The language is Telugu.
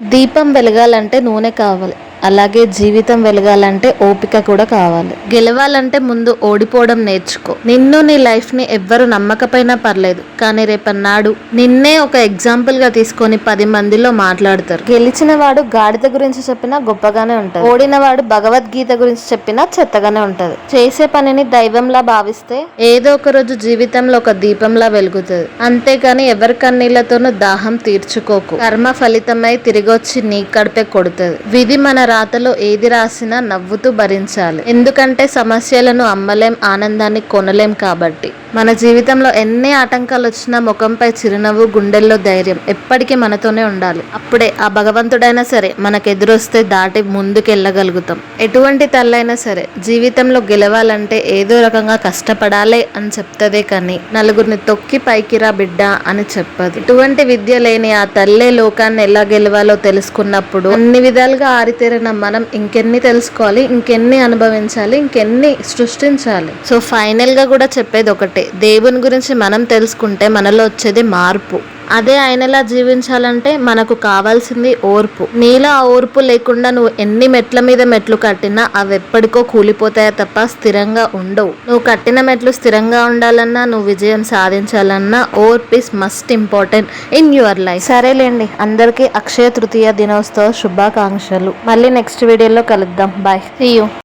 దీపం వెలగాలంటే నూనె కావాలి, అలాగే జీవితం వెలగాలంటే ఓపిక కూడా కావాలి. గెలవాలంటే ముందు ఓడిపోవడం నేర్చుకో. నిన్ను నీ లైఫ్ ని ఎవ్వరు నమ్మకపోయినా పర్లేదు, కానీ రేపన్నాడు నిన్నే ఒక ఎగ్జాంపుల్ గా తీసుకొని 10 మందిలో మాట్లాడతారు. గెలిచిన వాడు గాడిద గురించి చెప్పినా గొప్పగానే ఉంటది, ఓడిన వాడు భగవద్గీత గురించి చెప్పినా చెత్తగానే ఉంటది. చేసే పనిని దైవంలా భావిస్తే ఏదో ఒక రోజు జీవితంలో ఒక దీపంలా వెలుగుతుంది. అంతేగాని ఎవరి కన్నీళ్లతోనూ దాహం తీర్చుకోకు. కర్మ ఫలితమై తిరిగొచ్చి నీ కడిపే కొడుతుంది. విధి మన రాతలో ఏది రాసినా నవ్వుతూ భరించాలి. ఎందుకంటే సమస్యలను అమ్మలేం, ఆనందాన్ని కొనలేం కాబట్టి. మన జీవితంలో ఎన్ని ఆటంకాలు వచ్చినా ముఖంపై చిరునవ్వు, గుండెల్లో ధైర్యం ఎప్పటికీ మనతోనే ఉండాలి. అప్పుడే ఆ భగవంతుడైనా సరే మనకెదురొస్తే దాటి ముందుకెళ్ళగలుగుతాం. ఎటువంటి తల్లైనా సరే జీవితంలో గెలవాలంటే ఏదో రకంగా కష్టపడాలి అని చెప్తదే కానీ నలుగురిని తొక్కి పైకిరా బిడ్డ అని చెప్పదు. ఎటువంటి విద్య లేని ఆ తల్లే లోకాన్ని ఎలా గెలవాలో తెలుసుకున్నప్పుడు అన్ని విధాలుగా ఆరితేరిన మనం ఇంకెన్ని తెలుసుకోవాలి, ఇంకెన్ని అనుభవించాలి, ఇంకెన్ని సృష్టించాలి. సో ఫైనల్ గా కూడా చెప్పేది ఒకటే, దేవుని గురించి మనం తెలుసుకుంటే మనలో వచ్చేది మార్పు. అదే ఆయనలా జీవించాలంటే మనకు కావాల్సింది ఓర్పు. నీలో ఆ ఓర్పు లేకుండా నువ్వు ఎన్ని మెట్ల మీద మెట్లు కట్టినా అవి ఎప్పటికో కూలిపోతాయో తప్ప స్థిరంగా ఉండవు. నువ్వు కట్టిన మెట్లు స్థిరంగా ఉండాలన్నా, నువ్వు విజయం సాధించాలన్నా ఓర్పు is must important in your life. సరేలేండి, అందరికీ అక్షయ తృతీయ దినోత్సవ శుభాకాంక్షలు. మళ్ళీ నెక్స్ట్ వీడియోలో కలుద్దాం. Bye, see you.